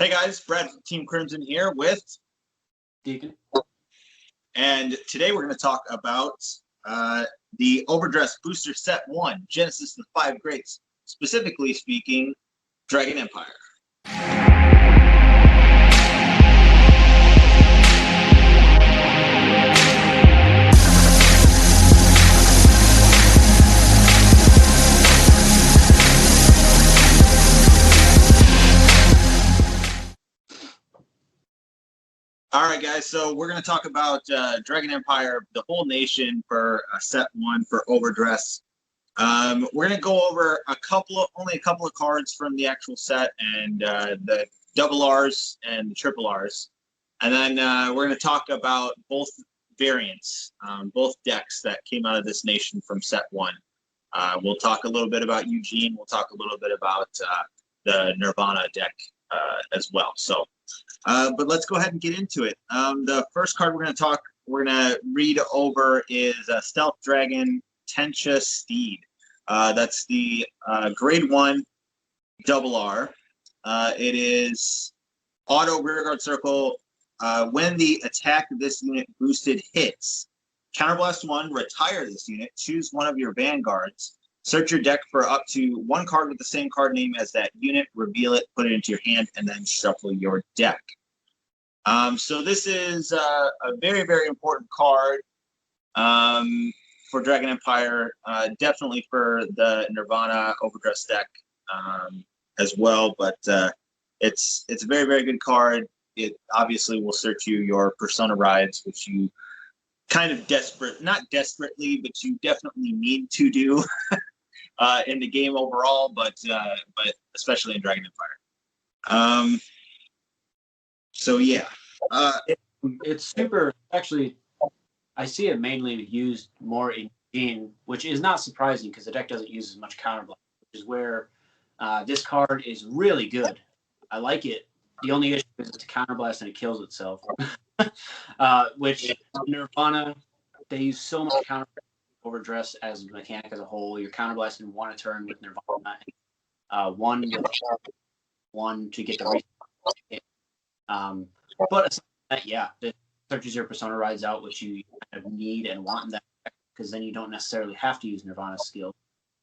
Hey guys, Brad from Team Crimson here with Dekin. And today we're going to talk about the overdress booster set 1, Genesis of the Five Greats, specifically speaking, Dragon Empire. All right, guys, so we're going to talk about Dragon Empire, the whole nation for set 1 for overdress. We're going to go over only a couple of cards from the actual set and the double R's and the triple R's. And then we're going to talk about both variants, both decks that came out of this nation from set 1. We'll talk a little bit about Eugene. We'll talk a little bit about the Nirvana deck as well. So. But let's go ahead and get into it. The first card we're going to read over is Stealth Dragon Tencha Steed. That's the grade 1 double R. It is auto rearguard circle. When the attack of this unit boosted hits, counterblast 1, retire this unit, choose one of your vanguards. Search your deck for up to one card with the same card name as that unit, reveal it, put it into your hand, and then shuffle your deck. So this is a very, very important card for Dragon Empire, definitely for the Nirvana overdress deck as well, but it's a very, very good card. It obviously will search you your persona rides, which you kind of not desperately, but you definitely need to do in the game overall, but especially in Dragon Empire. So yeah, It's super. Actually, I see it mainly used more in Eugene, which is not surprising because the deck doesn't use as much counterblast, which is where this card is really good. I like it. The only issue is it's a counterblast and it kills itself. Which Nirvana, they use so much counterblast overdress as a mechanic as a whole. You're counterblasting one a turn with Nirvana, one to get the reset. But aside from that, yeah, it searches your persona rides out, which you kind of need and want in that deck, because then you don't necessarily have to use Nirvana's skill.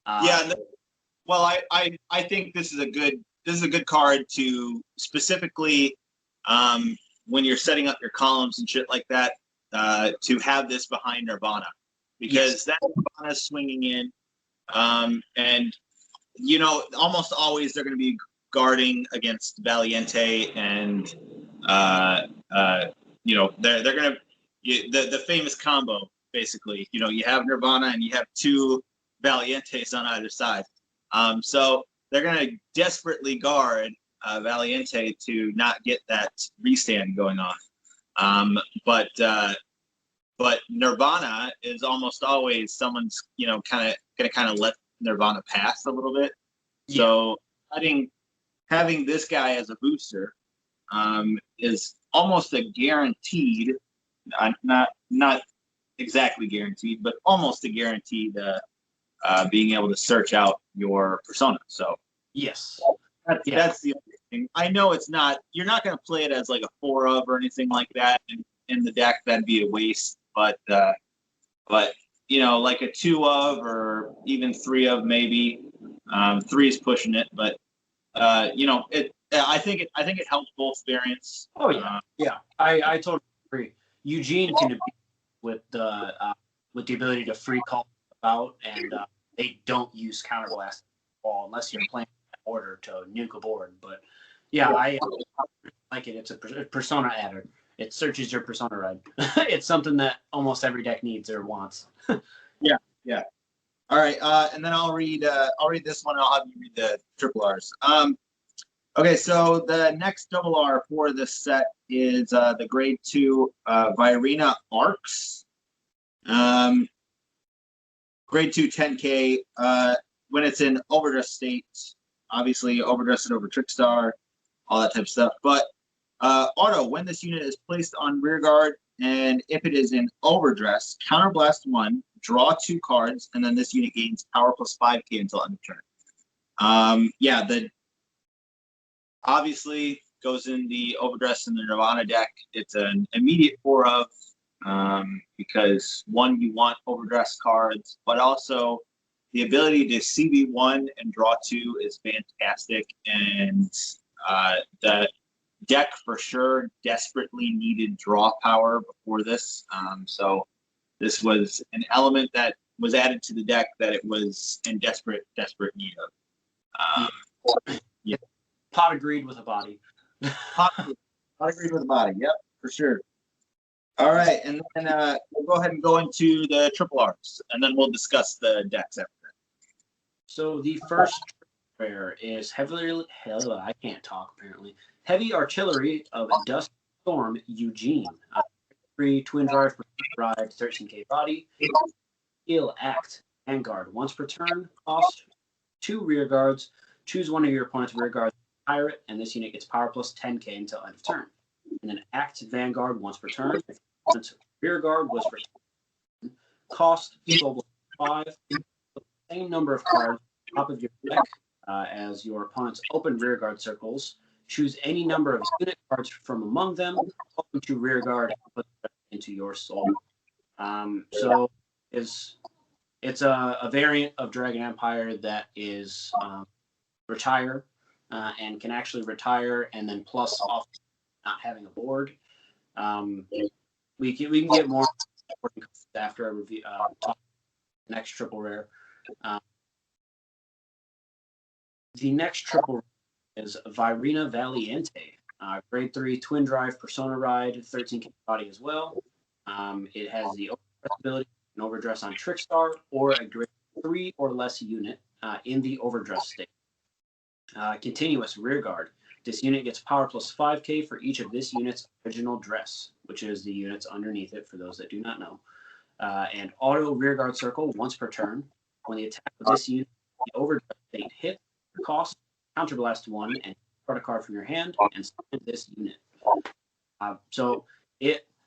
Well, I think this is a good card to specifically when you're setting up your columns and shit like that, to have this behind Nirvana, because that Nirvana is swinging in, and you know almost always they're going to be guarding against Valiente, and you know they're going to the famous combo, basically. You know, you have Nirvana and you have two Valientes on either side, so they're going to desperately guard Valiente to not get that restand going on. But Nirvana is almost always someone's kind of let Nirvana pass a little bit. Yeah. So having this guy as a booster is almost a guaranteed, not exactly guaranteed, but almost a guaranteed being able to search out your persona. So yes, that's the only thing. I know you're not going to play it as like a 4 of or anything like that in the deck. That'd be a waste. But you know, like a 2 of or even 3 of maybe. 3 is pushing it, but you know, I think it helps both variants. Oh yeah, I totally agree. Eugene can be with the ability to free call out, and they don't use counterblast at all unless you're playing in order to nuke a board. But yeah, I like it. It's a persona adder. It searches your persona ride. It's something that almost every deck needs or wants. Yeah. All right, and then I'll read this one. And I'll have you read the triple R's. Okay, so the next double R for this set is the grade 2 Virena Arcs. Grade 2 10K. When it's in overdress state, obviously overdress it over Trickstar, all that type of stuff. But auto, when this unit is placed on rear guard, and if it is in overdress, counterblast 1, draw 2 cards, and then this unit gains power plus 5K until end of turn. Yeah, obviously goes in the overdress and the Nirvana deck. It's an immediate 4 of, because one, you want overdress cards, but also the ability to CB1 and draw 2 is fantastic. And the deck for sure desperately needed draw power before this. So this was an element that was added to the deck that it was in desperate need of. Yeah. Pot agreed with a body. Pot agreed with a body. Yep, for sure. All right, and then we'll go ahead and go into the triple R's, and then we'll discuss the decks after that. So the first rare is I can't talk apparently. Heavy Artillery of Dust Storm Eugene. 3 twin drive for ride, 13k body. Skill Act Vanguard. Once per turn, cost 2 rear guards. Choose one of your opponent's rear guards, fire it, and this unit gets power plus 10k until end of turn. And then Act Vanguard once per turn. If your opponent's rear guard was for cost 5. Same number of cards top of your deck as your opponent's open rear guard circles. Choose any number of unit cards from among them, open to rear guard, and put them into your soul. So it's a variant of Dragon Empire that is retire and can actually retire and then plus off not having a board. We can get more after I review talk the next triple rare. The next triple rare is Virina Valiente. Grade 3 twin drive persona ride, 13k body as well. It has the overdress ability, an overdress on Trickstar, or a grade 3 or less unit in the overdress state. Continuous rear guard. This unit gets power plus 5k for each of this unit's original dress, which is the units underneath it for those that do not know. And auto rear guard circle once per turn. When the attack of this unit, the overdress state hit, cost counterblast 1 and start a card from your hand and spend this unit. So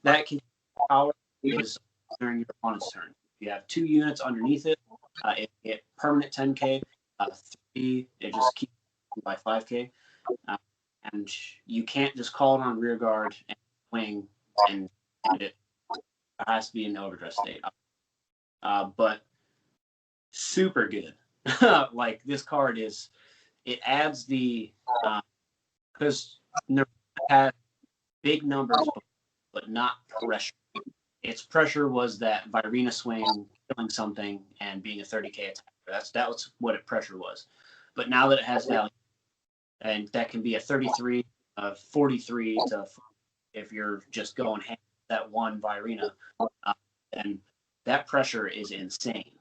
that can power is during your opponent's turn. If you have 2 units underneath it, it get permanent 10k. 3, it just keeps by 5k. And you can't just call it on rear guard and swing, and it has to be in overdress state. But super good. Like this card is, it adds the because Nirvana has big numbers but not pressure. Its pressure was that Virina swing, killing something, and being a 30k attacker. That was what its pressure was. But now that it has value, and that can be a 33, 43 to if you're just going ham that one Virina, then that pressure is insane.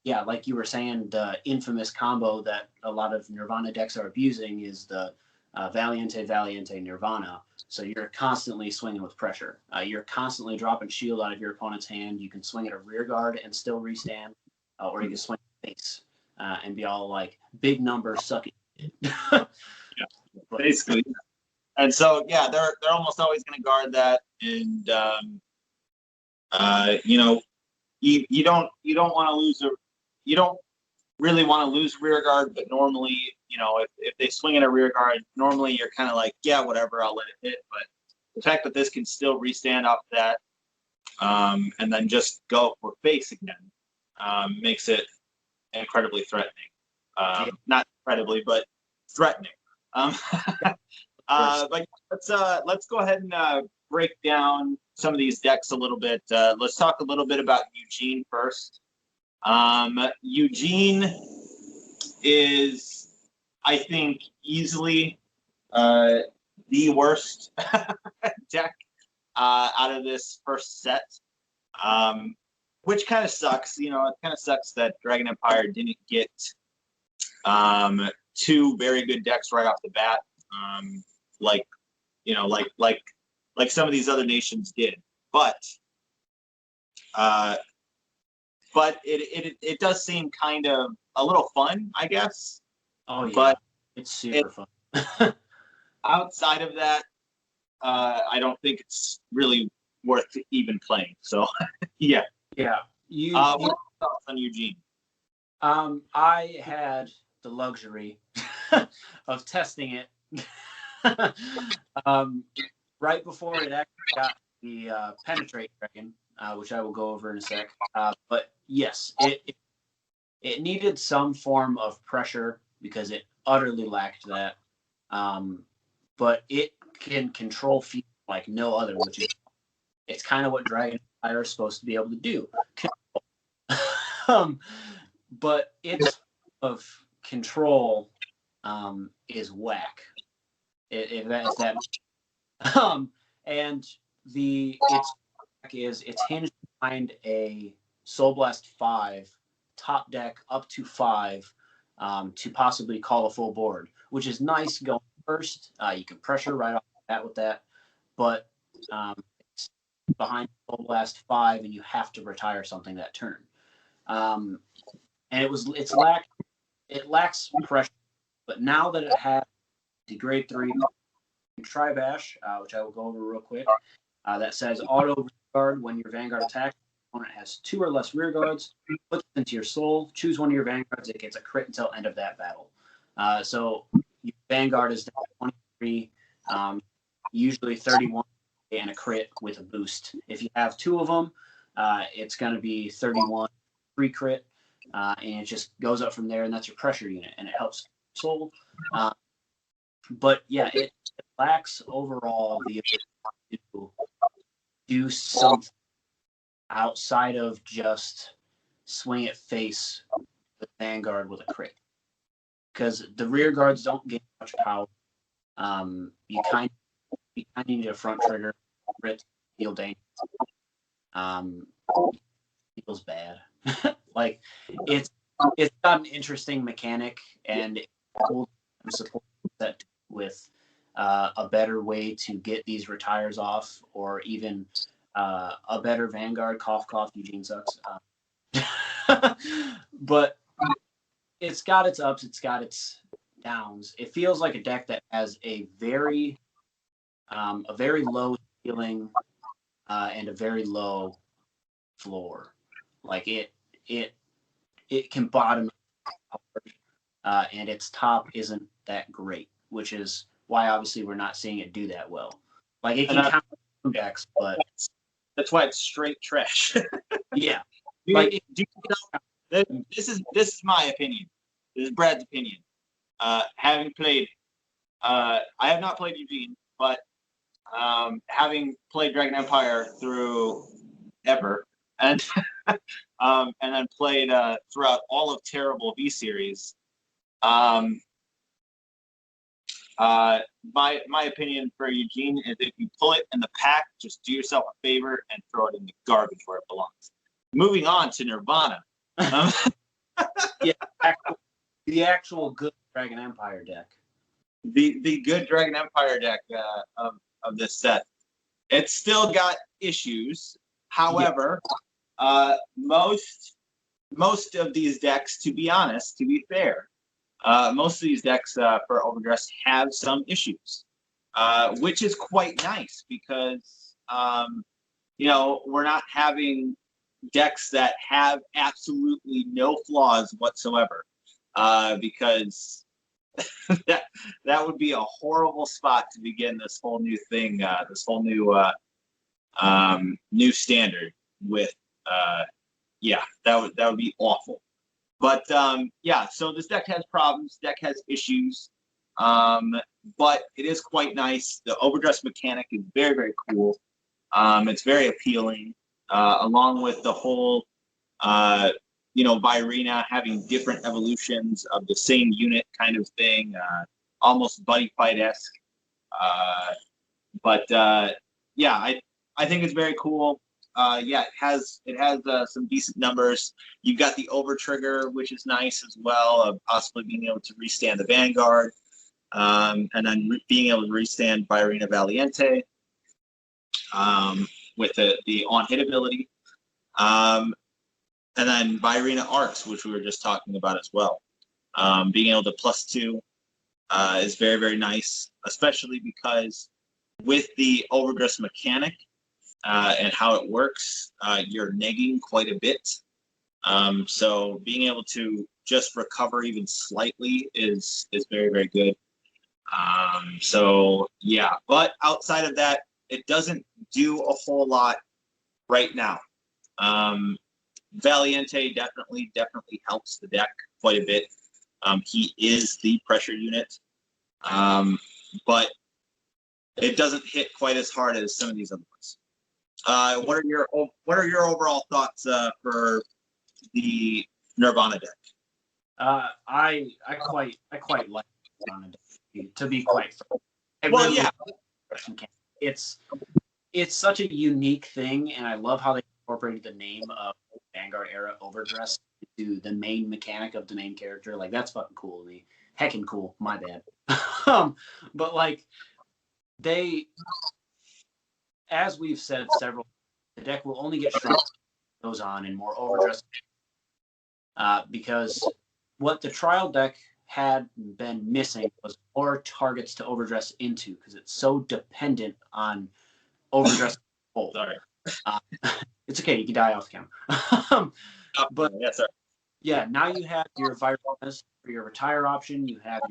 Yeah, like you were saying, the infamous combo that a lot of Nirvana decks are abusing is the Valiente, Nirvana. So you're constantly swinging with pressure. You're constantly dropping shield out of your opponent's hand. You can swing at a rear guard and still restand, or you can swing face and be all like, big numbers sucking. Yeah, basically. And so, yeah, they're almost always going to guard that. And, you don't want to lose you don't really want to lose rear guard, but normally, if they swing in a rear guard, normally you're kind of like, yeah, whatever, I'll let it hit. But the fact that this can still restand off that and then just go for face again makes it incredibly threatening. Not incredibly, but threatening. But let's go ahead and break down some of these decks a little bit. Let's talk a little bit about Eugene first. Eugene is, I think, easily the worst deck out of this first set, which kind of sucks. It kind of sucks that Dragon Empire didn't get 2 very good decks right off the bat, like some of these other nations did. But it does seem kind of a little fun, I guess. Oh yeah, but it's super fun. Outside of that, I don't think it's really worth even playing. So, yeah. Yeah. What are your thoughts on Eugene? I had the luxury of testing it Right before it actually got the penetrate dragon, which I will go over in a sec. But yes, it needed some form of pressure because it utterly lacked that. But it can control feet like no other, which is it's kind of what Dragon Empire is supposed to be able to do. But its of control is whack. If that and it's hinged behind a Soul Blast 5 top deck up to 5 to possibly call a full board, which is nice going first. You can pressure right off the bat with that, but it's behind Soul Blast 5 and you have to retire something that turn. And it lacks pressure, but now that it has the grade 3 Tri-Bash, which I will go over real quick, that says auto rear guard when your Vanguard attacks. Your opponent has 2 or less rear guards. Put it into your soul. Choose one of your Vanguards. It gets a crit until end of that battle. So your Vanguard is 23, usually 31, and a crit with a boost. If you have 2 of them, it's going to be 31, 3 crit, and it just goes up from there, and that's your pressure unit, and it helps soul. But yeah, it lacks overall the ability to do something outside of just swing it face with Vanguard with a crit. Because the rear guards don't get much power. You kind of need a front trigger, crit, deal dangerous. Feels bad. Like it's got an interesting mechanic, and it's cool to support that with a better way to get these retires off, or even a better Vanguard. Cough, cough. Eugene sucks. But it's got its ups. It's got its downs. It feels like a deck that has a very low ceiling and a very low floor. Like it can bottom and its top isn't that great, which is why obviously we're not seeing it do that well. Like it can count decks, but that's why it's straight trash. Yeah. This is my opinion. This is Brad's opinion. Having played, I have not played Eugene, but having played Dragon Empire through ever, and and then played throughout all of Terrible V series. My opinion for Eugene is if you pull it in the pack, just do yourself a favor and throw it in the garbage where it belongs. Moving on to Nirvana. Yeah, the actual good Dragon Empire deck. The good Dragon Empire deck of this set. It's still got issues. However, most of these decks, to be honest, to be fair, most of these decks for overdress have some issues, which is quite nice because we're not having decks that have absolutely no flaws whatsoever, because that would be a horrible spot to begin this whole new thing, this whole new standard with. That would be awful. But so this deck has problems. Deck has issues, but it is quite nice. The overdress mechanic is very, very cool. It's very appealing, along with the whole, Virina having different evolutions of the same unit kind of thing, almost buddy fight-esque. I think it's very cool. It has some decent numbers. You've got the over trigger, which is nice as well, of possibly being able to restand the Vanguard, and then being able to restand Virina Valiente with the on-hit ability. And then Virina Arcs, which we were just talking about as well. Being able to +2 is very, very nice, especially because with the overdress mechanic, and how it works, you're negging quite a bit. So being able to just recover even slightly is very, very good. So yeah, but outside of that, it doesn't do a whole lot right now. Valiente definitely helps the deck quite a bit. He is the pressure unit, but it doesn't hit quite as hard as some of these other ones. What are your overall thoughts for the Nirvana deck? I quite like Nirvana deck, to be quite frank. Well, yeah, It's such a unique thing, and I love how they incorporated the name of Vanguard era overdress into the main mechanic of the main character. Like, that's fucking cool to me. Heckin' cool. My bad. But like, they, as we've said several, the deck will only get stronger as it goes on and more overdress, because what the trial deck had been missing was more targets to overdress into, because it's so dependent on overdress. Sorry. It's okay. You can die off camera. But yes, sir. Yeah, now you have your Virus for your retire option. You have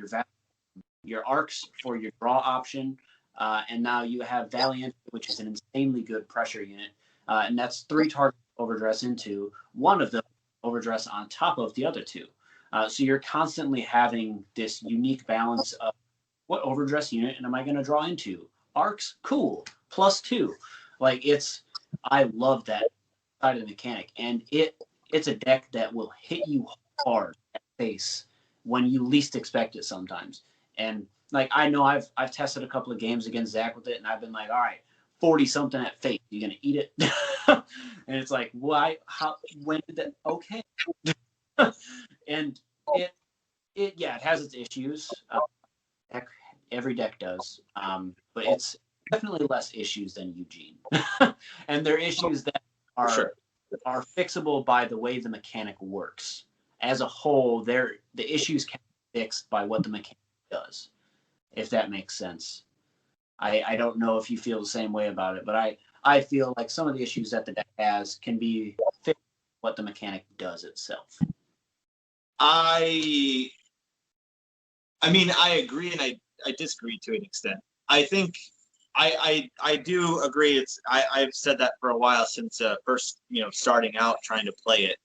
your arcs for your draw option, and now you have Valiant, which is an insanely good pressure unit, and that's 3 targets to overdress into. One of them overdress on top of the other 2. So you're constantly having this unique balance of what overdress unit am I going to draw into? Arcs, cool, +2. Like, I love that side of the mechanic, and it's a deck that will hit you hard at face when you least expect it sometimes. And like, I know I've tested a couple of games against Zach with it, and I've been like, all right, 40 something at face, you gonna eat it? And it's like, why? How? When did that? Okay. And it has its issues. Every deck does, but it's definitely less issues than Eugene. And they're issues that are fixable by the way the mechanic works. As a whole, the issues can be fixed by what the mechanic does, if that makes sense. I don't know if you feel the same way about it, but I feel like some of the issues that the deck has can be fixed by what the mechanic does itself. I mean, I agree and I disagree to an extent. I think I do agree. I've said that for a while since first starting out trying to play it.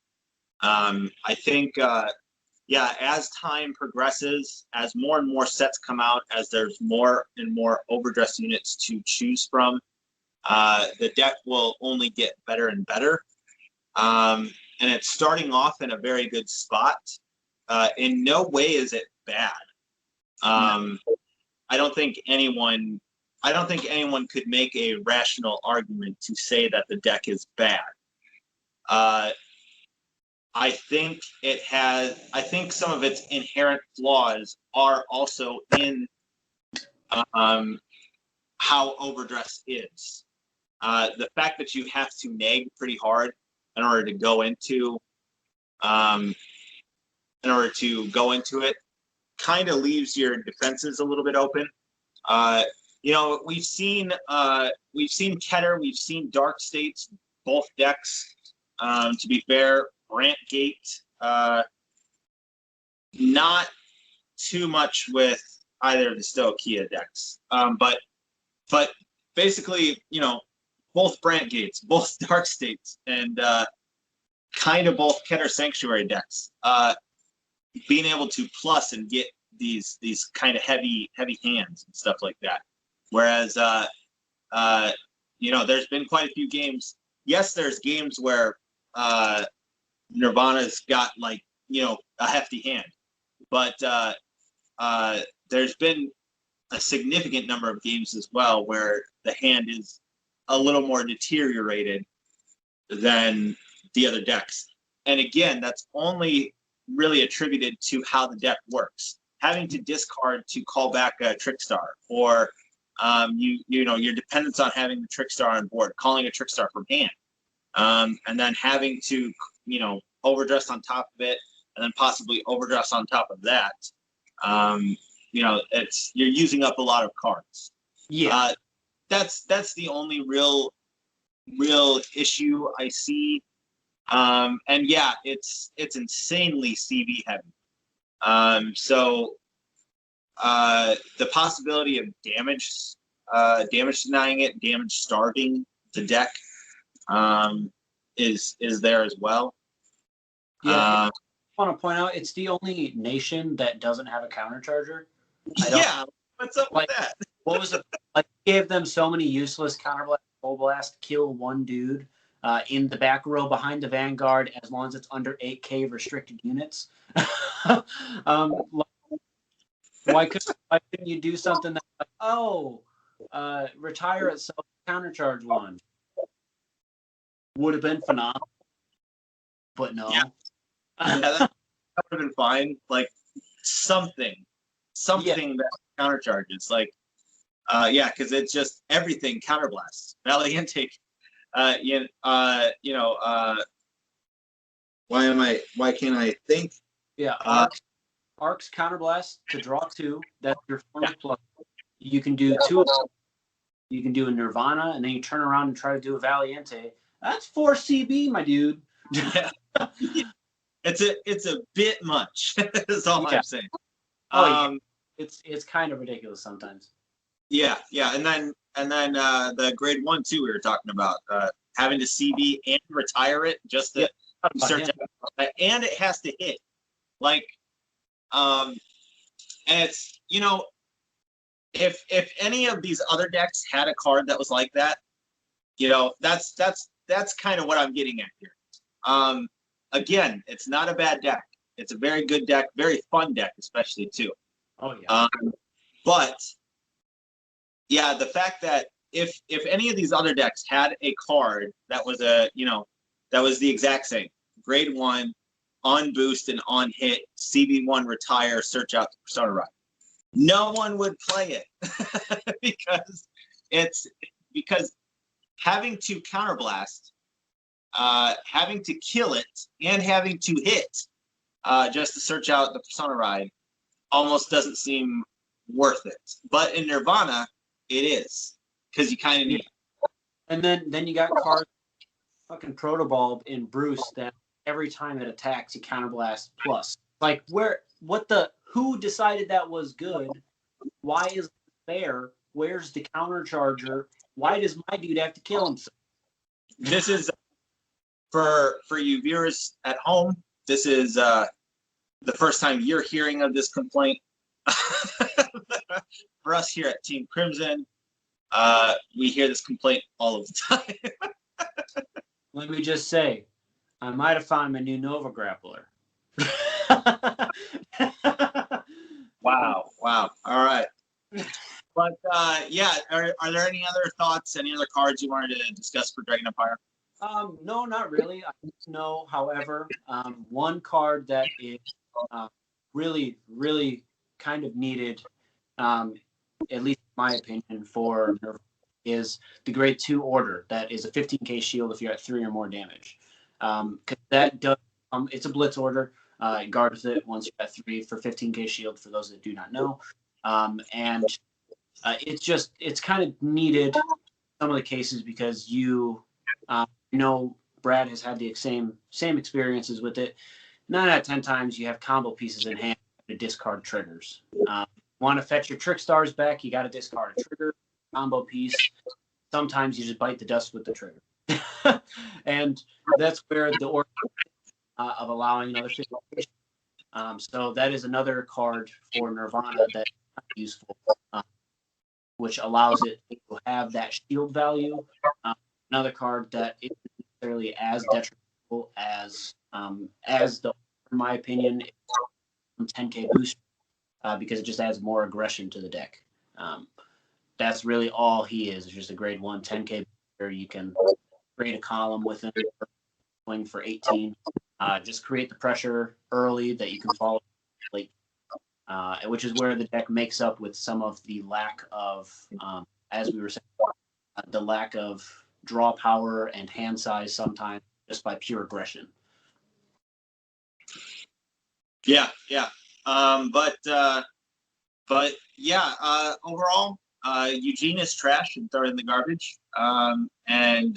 I think as time progresses, as more and more sets come out, as there's more and more overdress units to choose from, the deck will only get better and better. And it's starting off in a very good spot. In no way is it bad. I don't think anyone could make a rational argument to say that the deck is bad. I think some of its inherent flaws are also in how overdress is. The fact that you have to nag pretty hard in order to go into it kind of leaves your defenses a little bit open. We've seen Keter, we've seen Dark States, both decks. To be fair, Brant Gate, not too much with either of the Stoichia decks. But basically, both Brant Gates, both Dark States, and kind of both Keter Sanctuary decks, being able to plus and get these kind of heavy hands and stuff like that. Whereas, there's been quite a few games. Yes, there's games where Nirvana's got a hefty hand, but there's been a significant number of games as well where the hand is a little more deteriorated than the other decks. And again, that's only really attributed to how the deck works. Having to discard to call back a Trickstar, or your dependence on having the Trickstar on board, calling a Trickstar from hand, and then having to overdress on top of it, and then possibly overdress on top of that. You're using up a lot of cards. Yeah, that's the only real issue I see. And yeah, it's insanely CV heavy. So the possibility of damage denying it, damage starving the deck is there as well. Yeah, I want to point out it's the only nation that doesn't have a countercharger. Yeah, what's up like, with that? What was it? Like, gave them so many useless counterblast, full blast, kill one dude in the back row behind the Vanguard as long as it's under 8K restricted units. Why couldn't you do something that, like, retire at self countercharge launch? Would have been phenomenal, but no. Yeah, that would have been fine. Like something that countercharges. Like, because it's just everything counterblasts. Valiente, why can't I think? Yeah, Arc's counterblast to draw 2. That's your 4 plus. You can do 2 of them. You can do a Nirvana, and then you turn around and try to do a Valiente. That's 4 CB, my dude. Yeah. It's a bit much. That's all I'm saying. It's kind of ridiculous sometimes. Yeah, and then the grade 1 too we were talking about, having to CB and retire it just to search out, and it has to hit. Like, and it's, if any of these other decks had a card that was like that, that's kind of what I'm getting at here. Again, it's not a bad deck. It's a very good deck, very fun deck, especially too. Oh yeah. But yeah, the fact that if any of these other decks had a card that was that was the exact same, grade 1, on boost and on hit, CB1 retire, search out the Persona Ride, no one would play it because having to counterblast, having to kill it, and having to hit just to search out the Persona Ride almost doesn't seem worth it. But in Nirvana, it is, because you kind of need it. And then you got cards, fucking Protobulb in Bruce, that every time it attacks, you counterblast plus. Like, who decided that was good? Why is it fair? Where's the countercharger? Why does my dude have to kill himself? This is, for you viewers at home, this is the first time you're hearing of this complaint. For us here at Team Crimson, we hear this complaint all of the time. Let me just say, I might have found my new Nova Grappler. Wow. All right. But yeah, are there any other thoughts, any other cards you wanted to discuss for Dragon Empire? No, not really. I know, however, one card that is really, really kind of needed, at least in my opinion, for Nirvana, is the grade 2 order. That is a 15k shield if you're at 3 or more damage. Because that does, it's a blitz order. It guards it once you're at 3 for 15k shield, for those that do not know. And it's kind of needed in some of the cases because Brad has had the same experiences with it. 9 out of 10 times you have combo pieces in hand to discard triggers. Want to fetch your trick stars back, you got to discard a trigger, combo piece. Sometimes you just bite the dust with the trigger. And that's where the order of allowing another situation. So that is another card for Nirvana that's useful, which allows it to have that shield value. Another card that isn't necessarily as detrimental as the, in my opinion, 10k boost, because it just adds more aggression to the deck. That's really all he is. It's just a grade 1 10k booster. You can create a column with him, going for 18. Just create the pressure early that you can follow late, which is where the deck makes up with some of the lack of, as we were saying, the lack of draw power and hand size sometimes just by pure aggression. Yeah. But yeah, overall, Eugene is trash and throw it in the garbage. And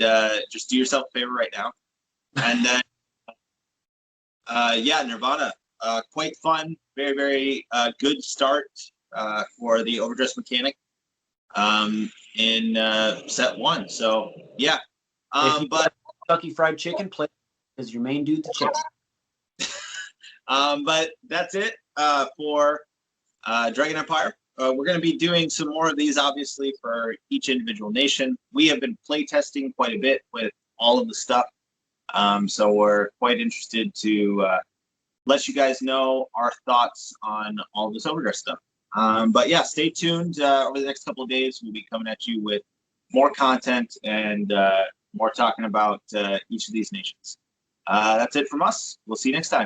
just do yourself a favor right now. And then, yeah, Nirvana, quite fun, very, very good start for the overdress mechanic in set 1. So yeah, but Kentucky Fried Chicken play is your main dude to check. But that's it for Dragon Empire. We're going to be doing some more of these, obviously, for each individual nation. We have been play testing quite a bit with all of the stuff, so we're quite interested to let you guys know our thoughts on all this overdress stuff. But yeah, stay tuned. Over the next couple of days, we'll be coming at you with more content and more talking about each of these nations. That's it from us. We'll see you next time.